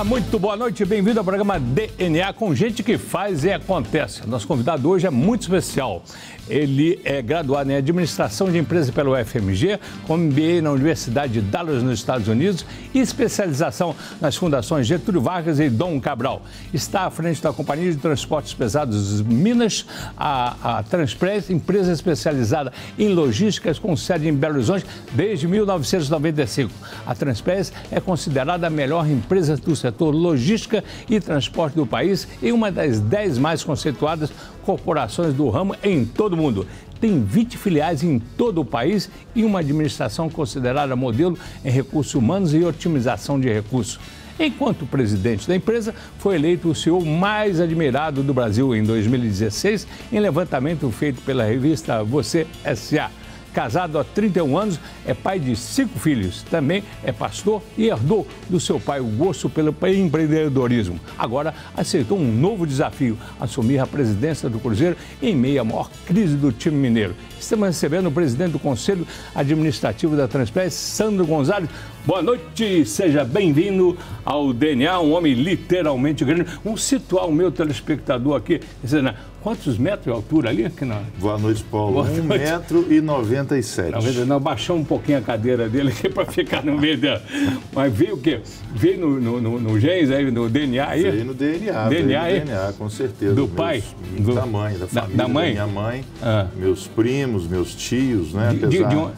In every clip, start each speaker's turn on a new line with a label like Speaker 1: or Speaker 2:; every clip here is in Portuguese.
Speaker 1: muito boa noite, bem-vindo ao programa DNA com gente que faz e acontece. Nosso convidado hoje é muito especial. Ele é graduado em Administração de Empresas pela UFMG, com MBA na Universidade de Dallas, nos Estados Unidos, e especialização nas fundações Getúlio Vargas e Dom Cabral. Está à frente da Companhia de Transportes Pesados Minas, a Transpress, empresa especializada em logísticas com sede em Belo Horizonte desde 1995. A Transpress é considerada a melhor empresa do setor logística e transporte do país e uma das 10 mais conceituadas corporações do ramo em todo o mundo. Tem 20 filiais em todo o país e uma administração considerada modelo em recursos humanos e otimização de recursos. Enquanto presidente da empresa, foi eleito o CEO mais admirado do Brasil em 2016, em levantamento feito pela revista Você S.A. Casado há 31 anos, é pai de 5 filhos. Também é pastor e herdou do seu pai o gosto pelo empreendedorismo. Agora aceitou um novo desafio, assumir a presidência do Cruzeiro em meio à maior crise do time mineiro. Estamos recebendo o presidente do Conselho Administrativo da Transpress, Sandro Gonzalez. Boa noite, seja bem-vindo ao DNA, um homem literalmente grande. Vamos situar o meu telespectador aqui. Quantos metros de altura ali?
Speaker 2: Boa noite, Paulo. 1,97 m.
Speaker 1: Não, baixou um pouquinho a cadeira dele aqui para ficar no meio dela. Mas veio o quê? Veio no genes aí, no DNA aí?
Speaker 2: Veio no DNA, com certeza.
Speaker 1: Do pai?
Speaker 2: Da mãe, da família
Speaker 1: da mãe?
Speaker 2: Da minha mãe, meus primos, meus tios, né?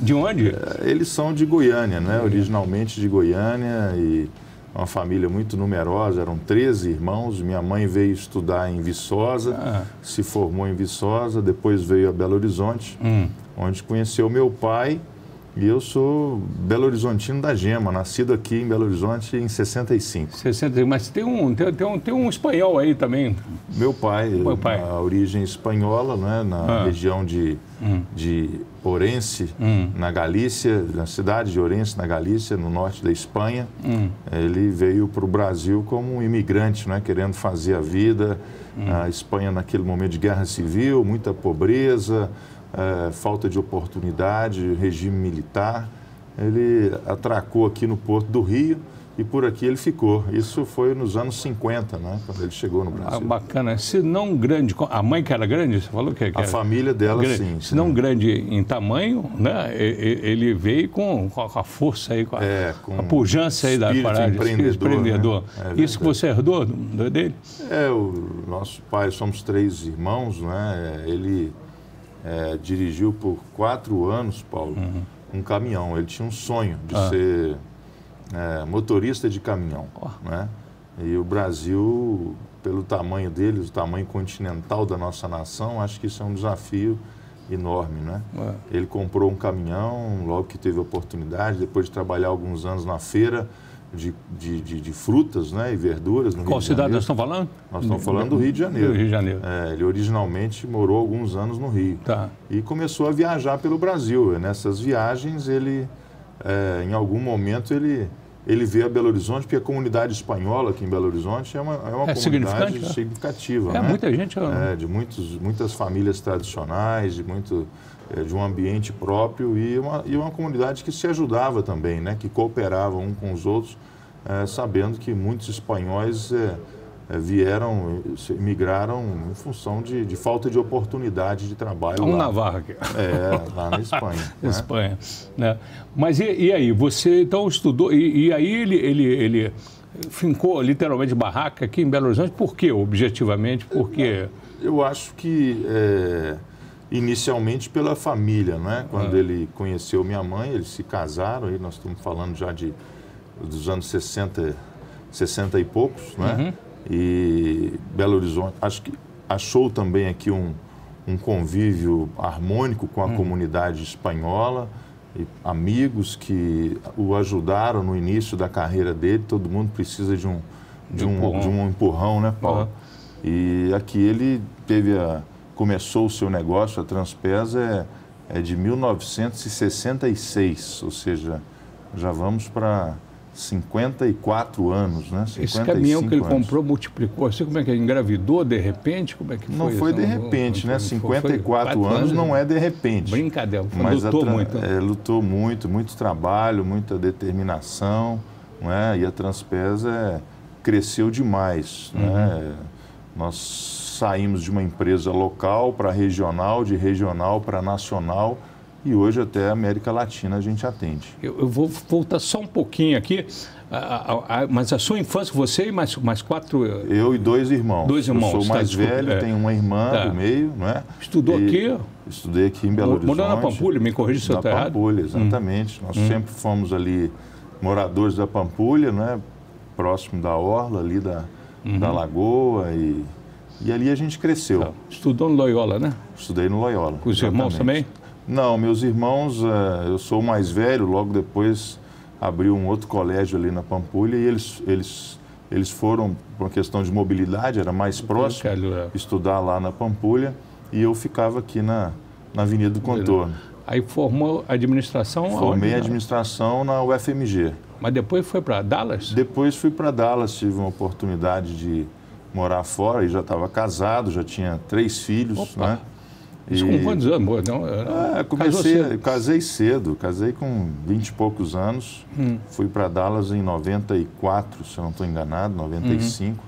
Speaker 1: De onde?
Speaker 2: Eles são de Goiânia, né? Originalmente de Goiânia e uma família muito numerosa, eram 13 irmãos. Minha mãe veio estudar em Viçosa, se formou em Viçosa, depois veio a Belo Horizonte, onde conheceu meu pai. E eu sou belo-horizontino da gema, nascido aqui em Belo Horizonte em 65.
Speaker 1: Mas tem um espanhol aí também.
Speaker 2: Meu pai, a origem espanhola, né, na região de Ourense, na Galícia, na cidade de Ourense, na Galícia, no norte da Espanha. Ele veio para o Brasil como um imigrante, né, querendo fazer a vida. A Espanha, naquele momento de guerra civil, muita pobreza, falta de oportunidade, regime militar. Ele atracou aqui no Porto do Rio e por aqui ele ficou. Isso foi nos anos 50, né, quando ele chegou no Brasil.
Speaker 1: Bacana. Se não grande... A mãe que era grande, você falou que era...
Speaker 2: A família dela,
Speaker 1: grande.
Speaker 2: Sim.
Speaker 1: Se não grande em tamanho, né, ele veio com a força aí, com a pujança aí da parada. Empreendedor. Né? Isso que você herdou dele?
Speaker 2: O nosso pai, somos 3 irmãos, né? Ele... dirigiu por 4 anos, Paulo, um caminhão. Ele tinha um sonho de ser motorista de caminhão. Né? E o Brasil, pelo tamanho deles, o tamanho continental da nossa nação, acho que isso é um desafio enorme. Né? Ele comprou um caminhão logo que teve oportunidade, depois de trabalhar alguns anos na feira de frutas, né, e verduras no Rio de Janeiro.
Speaker 1: Qual cidade nós estamos falando?
Speaker 2: Nós estamos falando do Rio de Janeiro.
Speaker 1: Do Rio de Janeiro.
Speaker 2: Ele originalmente morou alguns anos no Rio. E começou a viajar pelo Brasil. Nessas viagens, ele, em algum momento, ele veio a Belo Horizonte, porque a comunidade espanhola aqui em Belo Horizonte é uma comunidade significativa. Né?
Speaker 1: Muita gente...
Speaker 2: de muitas famílias tradicionais, de um ambiente próprio e uma comunidade que se ajudava também, né? Que cooperava um com os outros, sabendo que muitos espanhóis migraram em função de falta de oportunidade de trabalho.
Speaker 1: Um Navarra aqui.
Speaker 2: Lá na Espanha.
Speaker 1: Espanha. Né? Mas e aí? Você então estudou, e aí ele fincou literalmente barraca aqui em Belo Horizonte, por quê, objetivamente? Porque...
Speaker 2: Eu acho que... inicialmente pela família, né? Quando ele conheceu minha mãe, eles se casaram, aí nós estamos falando já dos anos 60 e poucos, né? E Belo Horizonte, acho que achou também aqui um convívio harmônico com a comunidade espanhola, e amigos que o ajudaram no início da carreira dele. Todo mundo precisa de um empurrão, né, Paulo? E aqui ele começou o seu negócio, a Transpes é de 1966, ou seja, já vamos para 54 anos, né?
Speaker 1: Esse caminhão que ele comprou multiplicou, assim, como é que engravidou de repente? Como é que foi?
Speaker 2: Não foi de repente, né? 54 anos não é de repente.
Speaker 1: Brincadeira,
Speaker 2: mas
Speaker 1: lutou muito.
Speaker 2: Lutou muito trabalho, muita determinação, não é? E a Transpes cresceu demais, né? Nós saímos de uma empresa local para regional, de regional para nacional, e hoje até a América Latina a gente atende.
Speaker 1: Eu vou voltar só um pouquinho aqui, mas a sua infância, você e mais 4...
Speaker 2: Eu e 2 irmãos.
Speaker 1: 2 irmãos.
Speaker 2: Eu sou mais velho, tenho uma irmã do meio, não é?
Speaker 1: Estudou aqui?
Speaker 2: Estudei aqui em Belo Horizonte.
Speaker 1: Morando na Pampulha, me corrija se eu estou errado.
Speaker 2: Na Pampulha, exatamente. Nós sempre fomos ali moradores da Pampulha, né? Próximo da orla, ali da lagoa, e ali a gente cresceu.
Speaker 1: Estudou no Loyola, né?
Speaker 2: Estudei no Loyola.
Speaker 1: Com os irmãos também?
Speaker 2: Não, meus irmãos, eu sou o mais velho, logo depois abriu um outro colégio ali na Pampulha e eles foram, por uma questão de mobilidade, era mais próximo, estudar lá na Pampulha, e eu ficava aqui na Avenida do Contorno.
Speaker 1: Aí formou administração?
Speaker 2: Formei administração na UFMG.
Speaker 1: Mas depois foi para Dallas?
Speaker 2: Depois fui para Dallas, tive uma oportunidade de morar fora, e já estava casado, já tinha 3 filhos, né?
Speaker 1: Isso com quantos anos? Não,
Speaker 2: casei cedo, casei com 20 e poucos anos. Fui para Dallas em 94, se eu não estou enganado, 95.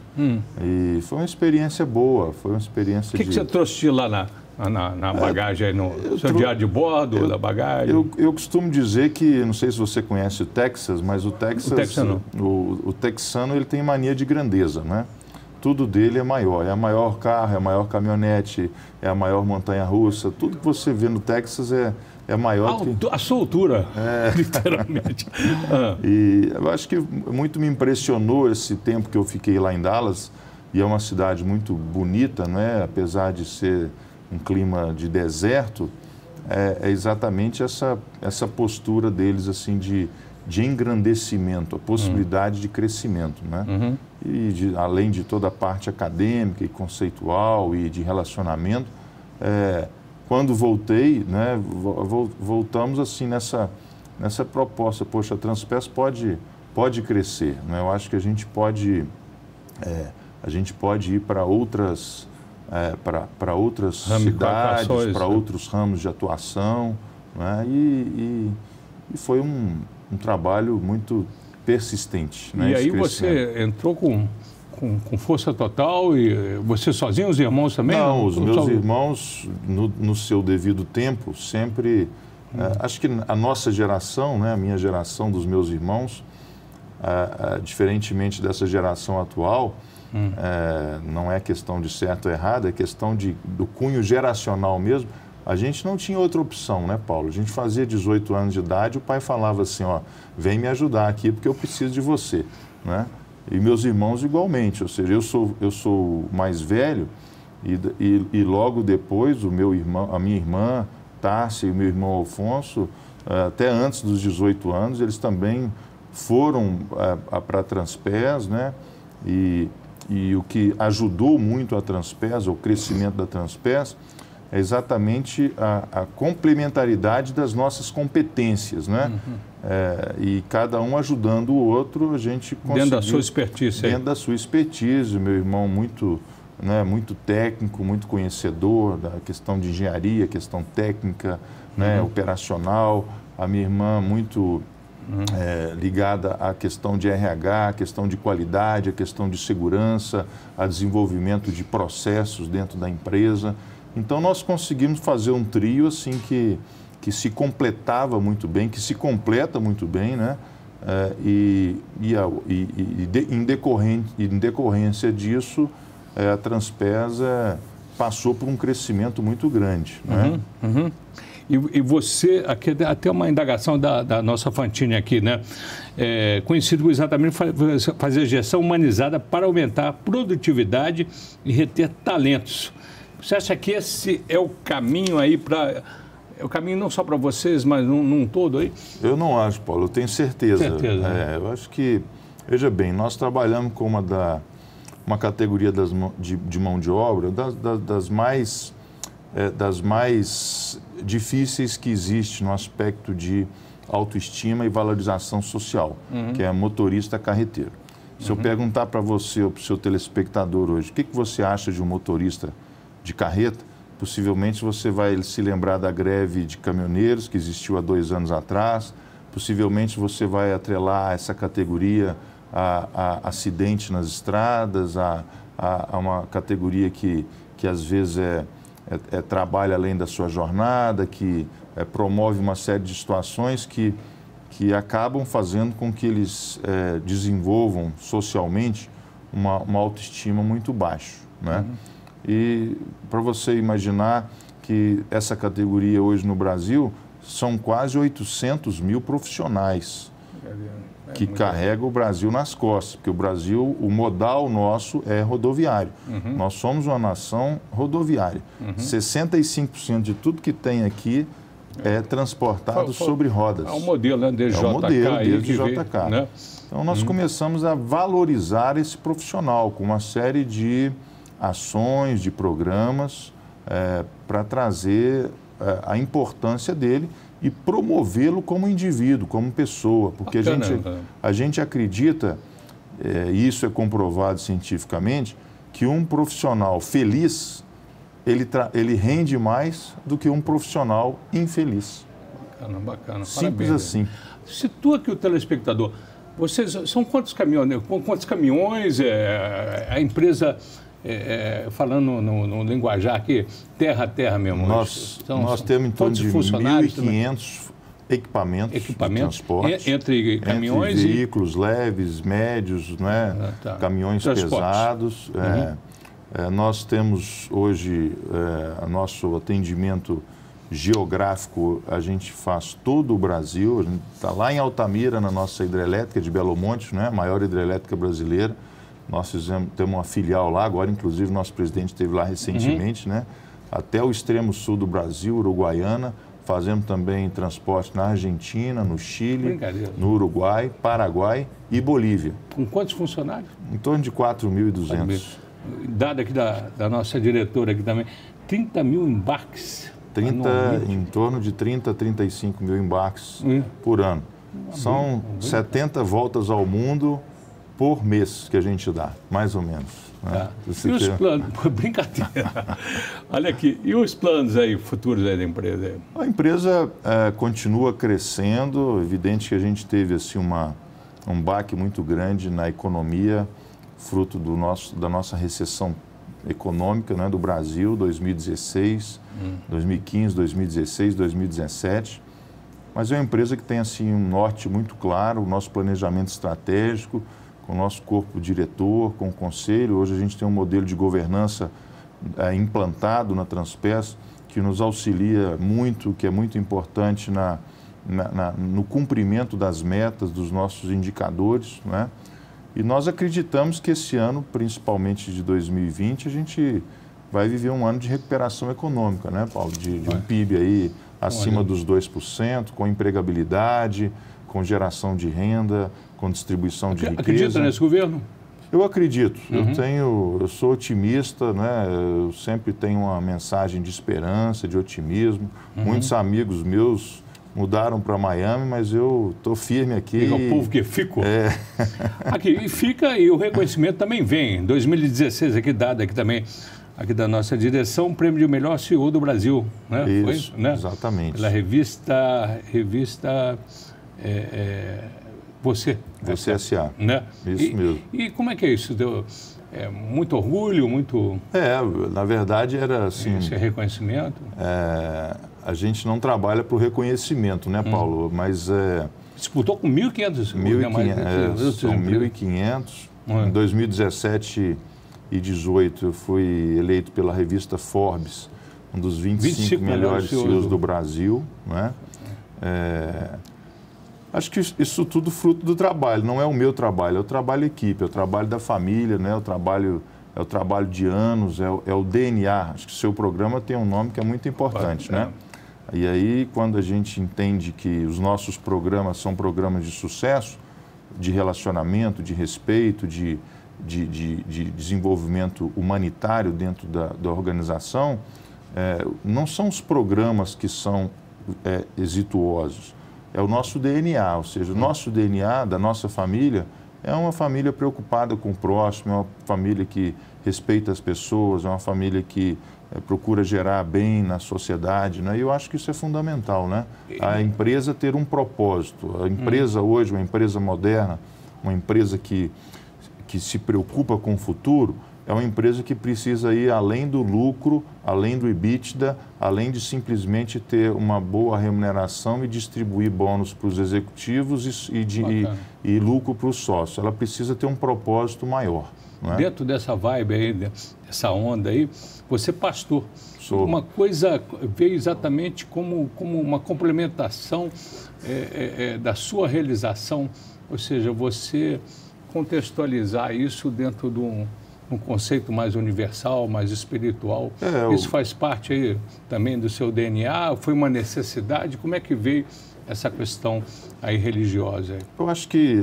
Speaker 2: E foi uma experiência boa, foi uma experiência
Speaker 1: que você trouxe de lá na bagagem, aí no seu diário de bordo, da bagagem?
Speaker 2: Eu costumo dizer que, não sei se você conhece o Texas, mas o texano ele tem mania de grandeza, né? Tudo dele é maior. É a maior carro, é a maior caminhonete, é a maior montanha-russa. Tudo que você vê no Texas é maior do que...
Speaker 1: A sua altura, literalmente.
Speaker 2: E eu acho que muito me impressionou esse tempo que eu fiquei lá em Dallas. E é uma cidade muito bonita, não é? Apesar de ser um clima de deserto, é exatamente essa postura deles, assim, de engrandecimento, a possibilidade de crescimento, né? E além de toda a parte acadêmica e conceitual e de relacionamento, quando voltei, né, voltamos assim nessa proposta, poxa, a Transpes pode crescer, né? Eu acho que a gente pode ir para outras cidades, para outros ramos de atuação, né? E foi um trabalho muito persistente. Né,
Speaker 1: e aí você entrou com força total, e você sozinho, os irmãos também?
Speaker 2: Não, os meus irmãos, no seu devido tempo, sempre... acho que a nossa geração, né, a minha geração dos meus irmãos, diferentemente dessa geração atual, não é questão de certo ou errado, é questão do cunho geracional mesmo. A gente não tinha outra opção, né, Paulo? A gente fazia 18 anos de idade, o pai falava assim, ó, vem me ajudar aqui porque eu preciso de você, né? E meus irmãos igualmente, ou seja, eu sou o mais velho e logo depois a minha irmã Tássia e o meu irmão Alfonso, até antes dos 18 anos, eles também foram para a Transpes, né? E o que ajudou muito a Transpes, o crescimento da Transpes, é exatamente a complementaridade das nossas competências, né? E cada um ajudando o outro, a gente conseguiu...
Speaker 1: Dentro da sua expertise.
Speaker 2: Dentro da sua expertise. Meu irmão muito técnico, muito conhecedor da questão de engenharia, questão técnica, né, operacional. A minha irmã muito ligada à questão de RH, à questão de qualidade, à questão de segurança, a desenvolvimento de processos dentro da empresa. Então, nós conseguimos fazer um trio assim que se completava muito bem, que se completa muito bem, né? Em decorrência disso, a Transpes passou por um crescimento muito grande, né?
Speaker 1: E você, aqui até uma indagação da nossa Fantini aqui, né? Conhecido exatamente fazer gestão humanizada para aumentar a produtividade e reter talentos. Você acha que esse é o caminho aí para... É o caminho não só para vocês, mas num todo aí?
Speaker 2: Eu não acho, Paulo, eu tenho certeza. Eu acho que, veja bem, nós trabalhamos com uma categoria de mão de obra das mais difíceis que existe no aspecto de autoestima e valorização social, que é motorista carreteiro. Se eu perguntar para você ou para o seu telespectador hoje, o que você acha de um motorista de carreta, possivelmente você vai se lembrar da greve de caminhoneiros que existiu há 2 anos atrás, possivelmente você vai atrelar essa categoria a acidente nas estradas, a uma categoria que às vezes trabalha além da sua jornada, que promove uma série de situações que acabam fazendo com que eles desenvolvam socialmente uma autoestima muito baixa, né? Uhum. E para você imaginar que essa categoria hoje no Brasil são quase 800 mil profissionais que carregam o Brasil nas costas, porque o Brasil, o modal nosso é rodoviário. Uhum. Nós somos uma nação rodoviária. Uhum. 65% de tudo que tem aqui é transportado sobre rodas.
Speaker 1: É um modelo, né? Desde JK.
Speaker 2: É um modelo, desde JK. Né? Então, nós começamos a valorizar esse profissional com uma série de ações, de programas para trazer a importância dele e promovê-lo como indivíduo, como pessoa, porque a gente acredita, e isso é comprovado cientificamente, que um profissional feliz, ele rende mais do que um profissional infeliz.
Speaker 1: Bacana, bacana.
Speaker 2: Simples
Speaker 1: Parabéns,
Speaker 2: assim.
Speaker 1: Situa aqui o telespectador. Vocês são quantos caminhões? Quantos caminhões a empresa... falando no linguajar aqui, terra a terra mesmo.
Speaker 2: Nós temos em torno de 1.500 equipamentos de transporte.
Speaker 1: Entre caminhões
Speaker 2: entre veículos leves, médios, né? Caminhões pesados. Nós temos hoje, nosso atendimento geográfico, a gente faz todo o Brasil. A gente está lá em Altamira, na nossa hidrelétrica de Belo Monte, né? A maior hidrelétrica brasileira. Nós temos uma filial lá, agora inclusive nosso presidente esteve lá recentemente, né? Até o extremo sul do Brasil, Uruguaiana. Fazemos também transporte na Argentina, no Chile, no Uruguai, Paraguai e Bolívia.
Speaker 1: Com quantos funcionários?
Speaker 2: Em torno de 4.200.
Speaker 1: Dado aqui da nossa diretora aqui também, 30 mil embarques?
Speaker 2: Em torno de 30 a 35 mil embarques por ano. São 70 voltas ao mundo por mês que a gente dá, mais ou menos. Né?
Speaker 1: E os planos? Brincadeira. Olha aqui, e os planos aí, futuros aí da empresa?
Speaker 2: A empresa continua crescendo, evidente que a gente teve assim, um baque muito grande na economia, fruto da nossa recessão econômica, né, do Brasil, 2016, 2015, 2016, 2017. Mas é uma empresa que tem assim, um norte muito claro, o nosso planejamento estratégico, com o nosso corpo diretor, com o conselho. Hoje a gente tem um modelo de governança implantado na Transpetro, que nos auxilia muito, que é muito importante no cumprimento das metas, dos nossos indicadores, né? E nós acreditamos que esse ano, principalmente de 2020, a gente vai viver um ano de recuperação econômica, né, Paulo? De um PIB aí acima dos 2%, com empregabilidade, com geração de renda, com distribuição de riqueza.
Speaker 1: Acredita nesse governo?
Speaker 2: Eu acredito. Eu sou otimista, né? Eu sempre tenho uma mensagem de esperança, de otimismo. Muitos amigos meus mudaram para Miami, mas eu estou firme aqui.
Speaker 1: O povo que ficou. Aqui, e fica, e o reconhecimento também vem. Em 2016, aqui dado aqui também, aqui da nossa direção, o prêmio de melhor CEO do Brasil. Né?
Speaker 2: Isso,
Speaker 1: foi, né?
Speaker 2: Exatamente.
Speaker 1: Pela revista Você
Speaker 2: S.A.
Speaker 1: Né?
Speaker 2: Isso mesmo.
Speaker 1: E como é que é isso? Deu muito orgulho, muito...
Speaker 2: na verdade era assim...
Speaker 1: Esse reconhecimento?
Speaker 2: A gente não trabalha para o reconhecimento, né, Paulo? Mas...
Speaker 1: Disputou com 1.500.
Speaker 2: São 1.500. Em 2017 e 2018 eu fui eleito pela revista Forbes, um dos 25 melhores CEOs do Brasil, né? Acho que isso tudo fruto do trabalho, não é o meu trabalho, é o trabalho equipe, é o trabalho da família, né? É o trabalho de anos, é o DNA. Acho que o seu programa tem um nome que é muito importante, né? E aí, quando a gente entende que os nossos programas são programas de sucesso, de relacionamento, de respeito, de desenvolvimento humanitário dentro da organização, não são os programas que são exituosos. É o nosso DNA, ou seja, o nosso DNA da nossa família é uma família preocupada com o próximo, é uma família que respeita as pessoas, é uma família que procura gerar bem na sociedade, né? E eu acho que isso é fundamental, né? A empresa ter um propósito. A empresa hoje, uma empresa moderna, uma empresa que se preocupa com o futuro, é uma empresa que precisa ir além do lucro, além do EBITDA, além de simplesmente ter uma boa remuneração e distribuir bônus para os executivos e lucro para os sócios. Ela precisa ter um propósito maior. Não é?
Speaker 1: Dentro dessa vibe aí, dessa onda aí, você pastor.
Speaker 2: Sou.
Speaker 1: Uma coisa veio exatamente como uma complementação da sua realização, ou seja, você contextualizar isso dentro de um conceito mais universal, mais espiritual. Isso faz parte aí também do seu DNA? Foi uma necessidade? Como é que veio essa questão aí religiosa?
Speaker 2: Eu acho que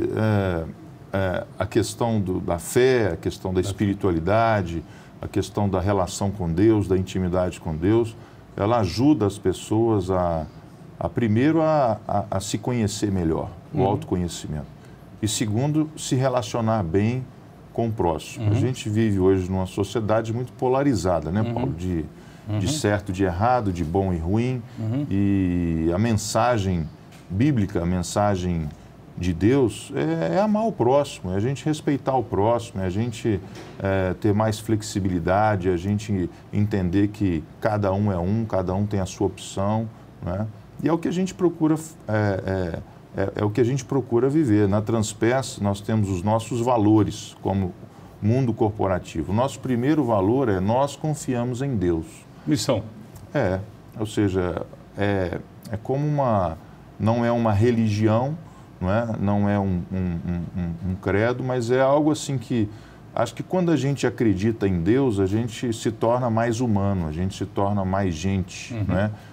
Speaker 2: a questão da fé, a questão da espiritualidade, a questão da relação com Deus, da intimidade com Deus, ela ajuda as pessoas primeiro a se conhecer melhor, o autoconhecimento. E segundo, se relacionar bem com o próximo. A gente vive hoje numa sociedade muito polarizada, né, Paulo? De certo, de errado, de bom e ruim. E a mensagem bíblica, a mensagem de Deus é amar o próximo, é a gente respeitar o próximo, é a gente ter mais flexibilidade, é a gente entender que cada um tem a sua opção, né? E é o que a gente procura é o que a gente procura viver. Na Transpes, nós temos os nossos valores como mundo corporativo. O nosso primeiro valor é nós confiamos em Deus.
Speaker 1: Missão.
Speaker 2: Ou seja, é como não é uma religião, não é um credo, mas é algo assim que acho que quando a gente acredita em Deus, a gente se torna mais humano, a gente se torna mais gente,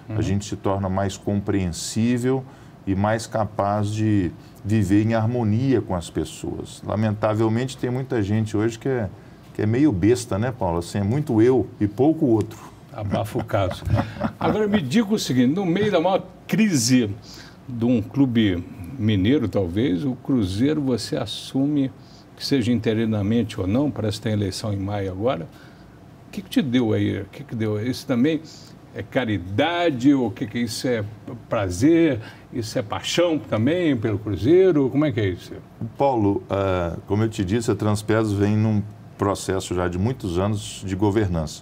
Speaker 2: a gente se torna mais compreensível e mais capaz de viver em harmonia com as pessoas. Lamentavelmente, tem muita gente hoje que é meio besta, né, Paulo? Assim, é muito eu e pouco outro.
Speaker 1: Abafa o caso. Agora, me diga o seguinte, no meio da maior crise de um clube mineiro, talvez, o Cruzeiro, você assume, que seja interinamente ou não, parece que tem eleição em maio agora, o que te deu aí? O que deu? Isso também é caridade? Ou o que isso é prazer? Isso é paixão também pelo Cruzeiro? Como é que é isso?
Speaker 2: Paulo, como eu te disse, a Transpes vem num processo já de muitos anos de governança.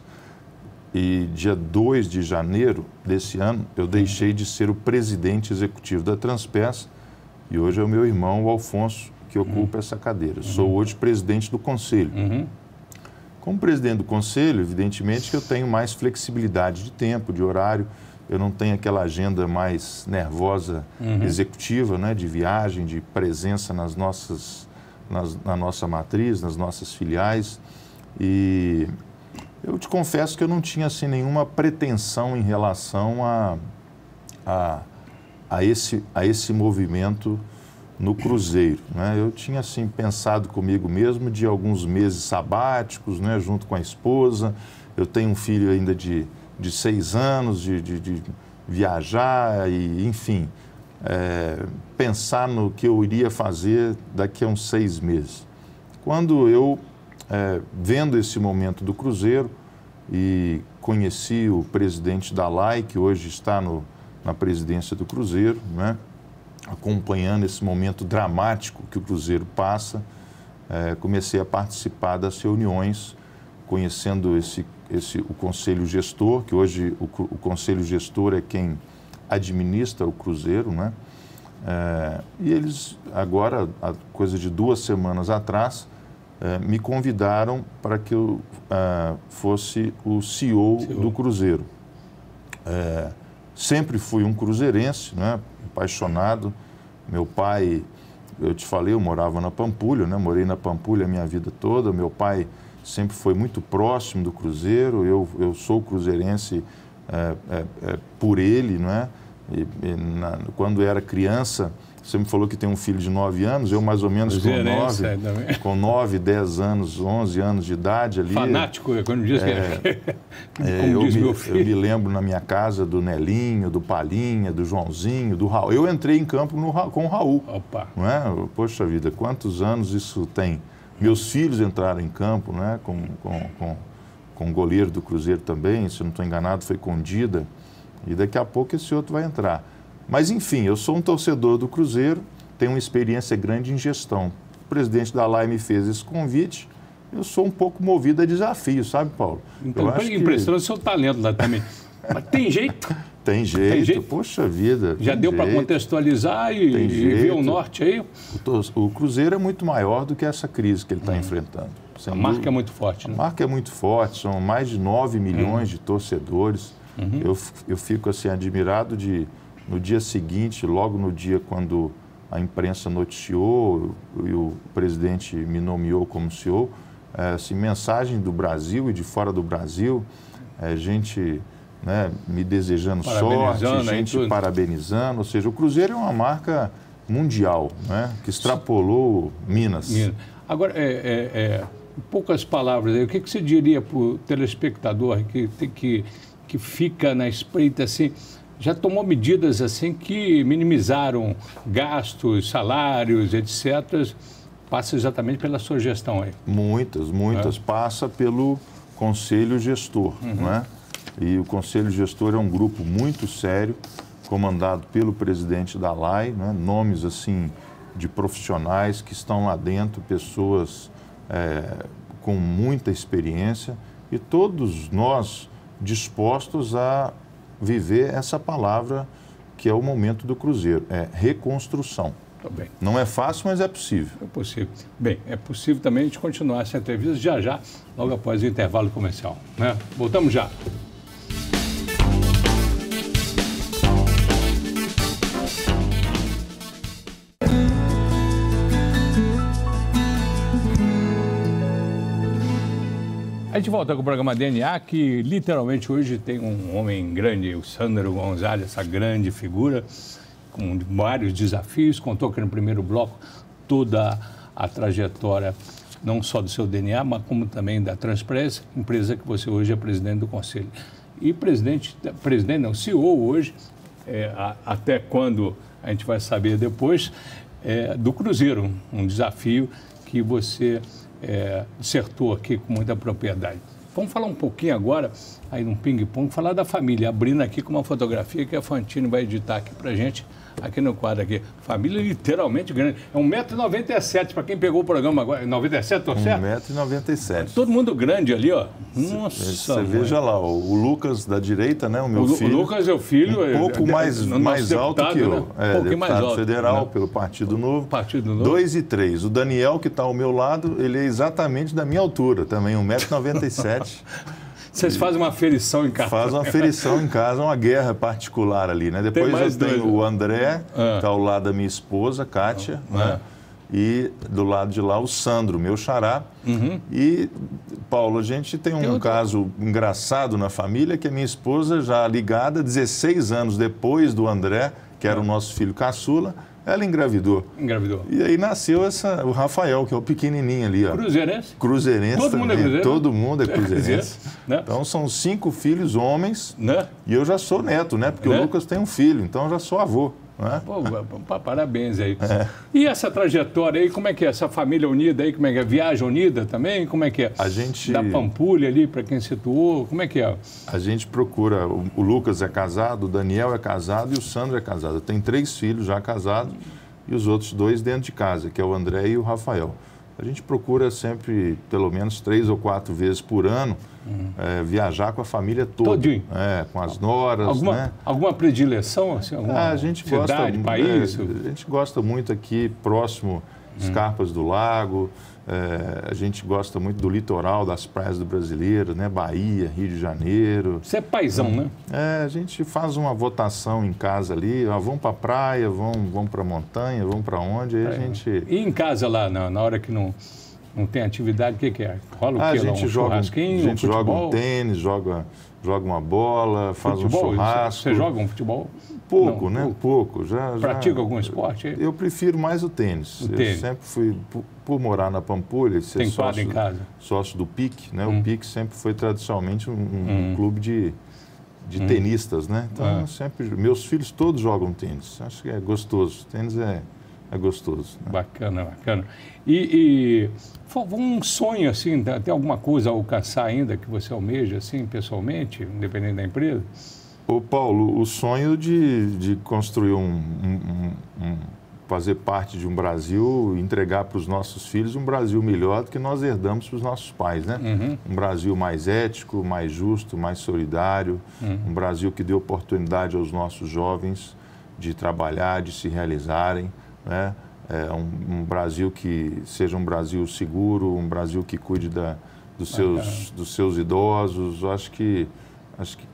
Speaker 2: E dia 2 de janeiro desse ano, eu deixei de ser o presidente executivo da Transpes e hoje é o meu irmão, o Alfonso, que ocupa essa cadeira. Sou hoje presidente do conselho. Como presidente do conselho, evidentemente que eu tenho mais flexibilidade de tempo, de horário, eu não tenho aquela agenda mais nervosa executiva, né, de viagem, de presença na nossa matriz, nas nossas filiais. E eu te confesso que eu não tinha assim, nenhuma pretensão em relação a esse movimento no Cruzeiro, né? Eu tinha assim pensado comigo mesmo de alguns meses sabáticos, né, junto com a esposa. Eu tenho um filho ainda de 6 anos, de viajar e, enfim, pensar no que eu iria fazer daqui a uns 6 meses. Quando eu, vendo esse momento do Cruzeiro e conheci o presidente Dalai, que hoje está na presidência do Cruzeiro, né, acompanhando esse momento dramático que o Cruzeiro passa, comecei a participar das reuniões, conhecendo o Conselho Gestor, que hoje o Conselho Gestor é quem administra o Cruzeiro, né? E eles, agora, há coisa de 2 semanas atrás, me convidaram para que eu fosse o CEO do Cruzeiro. Sempre fui um cruzeirense, né? Apaixonado. Meu pai, eu te falei, eu morava na Pampulha, né? Morei na Pampulha a minha vida toda. Meu pai sempre foi muito próximo do Cruzeiro. Eu sou cruzeirense por ele, não é? Quando era criança, você me falou que tem um filho de 9 anos, eu mais ou menos com 9, 10 anos, 11 anos de idade ali.
Speaker 1: Fanático, quando diz como diz meu filho.
Speaker 2: Eu me lembro na minha casa do Nelinho, do Palinha, do Joãozinho, do Raul. Eu entrei em campo com o Raul.
Speaker 1: Opa.
Speaker 2: Não é? Poxa vida, quantos anos isso tem? Meus filhos entraram em campo, né? Com o goleiro do Cruzeiro também, se eu não estou enganado, foi Condida. E daqui a pouco esse outro vai entrar. Mas, enfim, eu sou um torcedor do Cruzeiro, tenho uma experiência grande em gestão. o presidente da LAI me fez esse convite, eu sou um pouco movido a desafio, sabe, Paulo?
Speaker 1: Então, impressionante o seu talento lá também. Mas tem jeito?
Speaker 2: Tem jeito, poxa vida.
Speaker 1: Já deu para contextualizar e ver o norte aí?
Speaker 2: O Cruzeiro é muito maior do que essa crise que ele está enfrentando.
Speaker 1: A marca é muito forte, né?
Speaker 2: A marca é muito forte, são mais de 9 milhões de torcedores. Eu fico assim admirado de, no dia seguinte, logo no dia quando a imprensa noticiou e o presidente me nomeou como CEO, assim, mensagem do Brasil e de fora do Brasil, gente... né, me desejando sorte, gente parabenizando. Ou seja, o Cruzeiro é uma marca mundial, né, que extrapolou Minas.
Speaker 1: Agora, em poucas palavras, o que você diria para o telespectador que fica na espreita, assim, já tomou medidas assim que minimizaram gastos, salários, etc., passa exatamente pela sua gestão aí? Muitas. Passa pelo Conselho Gestor, não é? E o Conselho Gestor é um grupo muito sério, comandado pelo presidente da LAI, né? Nomes assim de profissionais que estão lá dentro, pessoas com muita experiência e todos nós dispostos a viver essa palavra que é o momento do Cruzeiro, reconstrução. Bem.
Speaker 2: Não é fácil, mas é possível.
Speaker 1: É possível. Bem, é possível também a gente continuar essa entrevista já, logo após o intervalo comercial, né? Voltamos já. A gente volta com o programa DNA, que literalmente hoje tem um homem grande, o Sandro Gonzalez, essa grande figura, com vários desafios. Contou aqui no primeiro bloco toda a trajetória, não só do seu DNA, mas como também da Transpress, empresa que você hoje é presidente do conselho. E CEO hoje, até quando a gente vai saber depois, do Cruzeiro, um desafio que você dissertou aqui com muita propriedade. Vamos falar um pouquinho agora, aí num ping-pong, falar da família, abrindo aqui com uma fotografia que a Fantini vai editar aqui pra gente, aqui no quadro aqui. Família literalmente grande. É 1,97 m, para quem pegou o programa agora. 97, tô certo?
Speaker 2: 1,97 m.
Speaker 1: Todo mundo grande ali, ó. Nossa,
Speaker 2: você veja lá, o Lucas da direita, né? O meu filho.
Speaker 1: O Lucas é o filho.
Speaker 2: Um pouco mais alto que eu.
Speaker 1: Né? Um pouquinho mais alto.
Speaker 2: Federal, né? Pelo Partido Novo. 2 e 3. O Daniel, que está ao meu lado, ele é exatamente da minha altura, também 1,97 m.
Speaker 1: Vocês fazem uma aferição em casa.
Speaker 2: Faz uma aferição em casa, uma guerra particular ali, né? Depois eu tenho o André, que está ao lado da minha esposa, Kátia, né? E do lado de lá o Sandro, meu xará. E, Paulo, a gente tem um caso engraçado na família, que a minha esposa, já ligada 16 anos depois do André, que era o nosso filho caçula, ela engravidou. E aí nasceu o Rafael, que é o pequenininho ali. Ó.
Speaker 1: Cruzeirense?
Speaker 2: Cruzeirense
Speaker 1: Todo
Speaker 2: também.
Speaker 1: Mundo é cruzeirense?
Speaker 2: Todo mundo é cruzeirense. Né? Então são 5 filhos homens, né? E eu já sou neto, né? Porque o Lucas tem um filho, então eu já sou avô. Né?
Speaker 1: Pô, parabéns aí. E essa trajetória aí, como é que é? Essa família unida aí, como é que é? Viagem unida também? Como é que é?
Speaker 2: A gente...
Speaker 1: Da Pampulha ali, para quem situou, como é que é?
Speaker 2: A gente procura, o Lucas é casado, o Daniel é casado e o Sandro é casado. Tem 3 filhos já casados e os outros 2 dentro de casa, que é o André e o Rafael. A gente procura sempre, pelo menos 3 ou 4 vezes por ano, viajar com a família toda.
Speaker 1: Todinho?
Speaker 2: Com as noras, né?
Speaker 1: Alguma predileção? Assim, alguma cidade, país?
Speaker 2: A gente gosta muito aqui, próximo, Escarpas do Lago. A gente gosta muito do litoral, das praias do brasileiro, né? Bahia, Rio de Janeiro.
Speaker 1: Você é paizão, né?
Speaker 2: A gente faz uma votação em casa ali, vamos para a praia, vamos para a montanha, vamos para onde, aí a gente...
Speaker 1: E em casa lá, na hora que não tem atividade, o que é? Rola o quê?
Speaker 2: A gente joga um tênis, joga uma bola, faz um churrasco.
Speaker 1: Você joga um futebol?
Speaker 2: Pouco, né? Pouco.
Speaker 1: Pratica algum esporte?
Speaker 2: Eu prefiro mais o tênis. Eu sempre fui, por morar na Pampulha, ser sócio do PIC, né? O PIC sempre foi tradicionalmente um clube de tenistas, né? Então, meus filhos todos jogam tênis. Acho que é gostoso. Tênis é gostoso. Né?
Speaker 1: Bacana. E um sonho, assim, tem alguma coisa a alcançar ainda que você almeja, assim, pessoalmente, independente da empresa?
Speaker 2: Ô Paulo, o sonho de construir fazer parte de um Brasil, entregar para os nossos filhos um Brasil melhor do que nós herdamos para os nossos pais, né? Um Brasil mais ético, mais justo, mais solidário, um Brasil que dê oportunidade aos nossos jovens de trabalhar, de se realizarem, né? Um Brasil que seja um Brasil seguro, um Brasil que cuide dos seus idosos. Eu acho que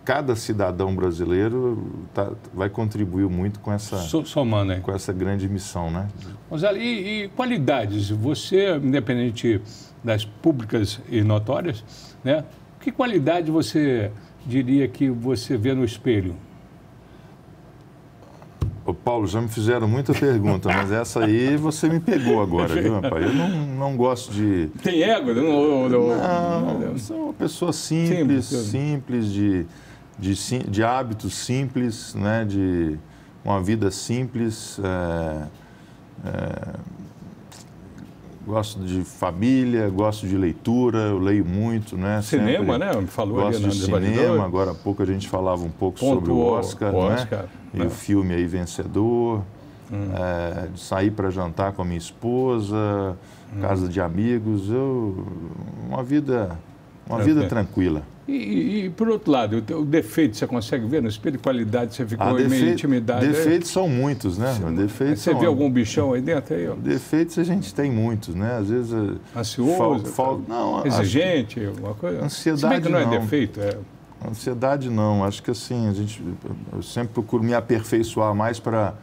Speaker 2: cada cidadão brasileiro vai contribuir muito com essa,
Speaker 1: somando,
Speaker 2: com essa grande missão, né?
Speaker 1: Gonzalo, e qualidades? Você, independente das públicas e notórias, né? Que qualidade você diria que você vê no espelho?
Speaker 2: Ô Paulo, já me fizeram muita pergunta, mas essa aí você me pegou agora, viu, rapaz? Eu não gosto de...
Speaker 1: Tem ego?
Speaker 2: Não, sou uma pessoa simples, de hábitos simples, né? De uma vida simples. Gosto de família, gosto de leitura, eu leio muito, né?
Speaker 1: Cinema, né? Me falou
Speaker 2: gosto
Speaker 1: ali
Speaker 2: de cinema, agora há pouco a gente falava um pouco sobre o Oscar, né? E o filme aí vencedor, de sair para jantar com a minha esposa, casa de amigos, uma vida tranquila.
Speaker 1: E por outro lado, o defeito você consegue ver no espelho? Qualidade você ficou em meio intimidade?
Speaker 2: Defeitos são muitos, né?
Speaker 1: Você vê algum bichão aí dentro? Aí, ó?
Speaker 2: Defeitos a gente tem muitos, né? Às vezes...
Speaker 1: Ansioso?
Speaker 2: Não,
Speaker 1: exigente? Alguma coisa?
Speaker 2: Ansiedade
Speaker 1: Se bem que não é
Speaker 2: não.
Speaker 1: defeito,
Speaker 2: Ansiedade não. Acho que assim, eu sempre procuro me aperfeiçoar mais para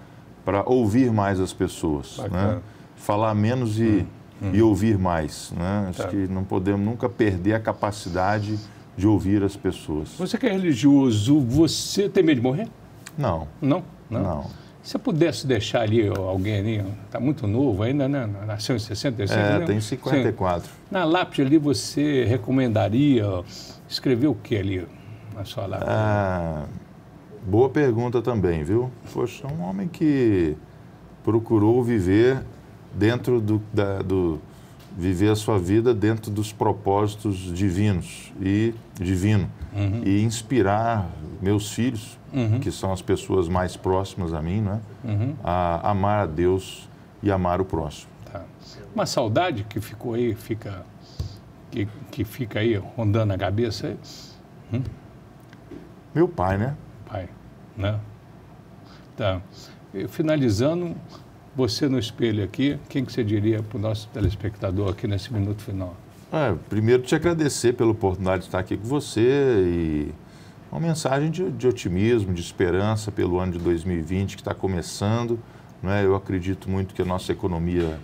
Speaker 2: ouvir mais as pessoas, né? Falar menos e ouvir mais, né? Acho que não podemos nunca perder a capacidade de ouvir as pessoas.
Speaker 1: Você que é religioso, você tem medo de morrer?
Speaker 2: Não.
Speaker 1: Não? Se você pudesse deixar ali alguém ali, está muito novo ainda, né? Nasceu em 65, né?
Speaker 2: Tem 54.
Speaker 1: Na lápide ali você recomendaria escrever o que ali na sua lápide?
Speaker 2: Boa pergunta também, viu? Poxa, um homem que procurou viver viver a sua vida dentro dos propósitos divinos e inspirar meus filhos, que são as pessoas mais próximas a mim, né? A amar a Deus e amar o próximo.
Speaker 1: Tá. Uma saudade que ficou aí, que fica aí rondando a cabeça?
Speaker 2: Meu pai, né?
Speaker 1: Pai, né? Tá. E finalizando, você no espelho aqui, quem que você diria para o nosso telespectador aqui nesse minuto final?
Speaker 2: Primeiro, te agradecer pela oportunidade de estar aqui com você e uma mensagem de otimismo, de esperança pelo ano de 2020 que está começando, né? Eu acredito muito que a nossa economia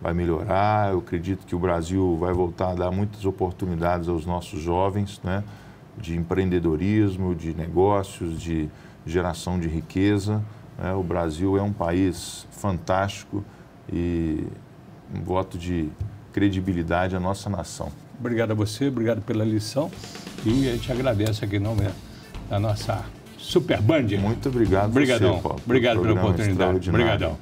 Speaker 2: vai melhorar, eu acredito que o Brasil vai voltar a dar muitas oportunidades aos nossos jovens, né? De empreendedorismo, de negócios, de geração de riqueza. O Brasil é um país fantástico e um voto de credibilidade à nossa nação.
Speaker 1: Obrigado a você, obrigado pela lição e a gente agradece aqui em nome da nossa Super Band.
Speaker 2: Muito obrigado.
Speaker 1: Obrigadão.
Speaker 2: Você, Paulo,
Speaker 1: obrigado pela oportunidade. Obrigadão.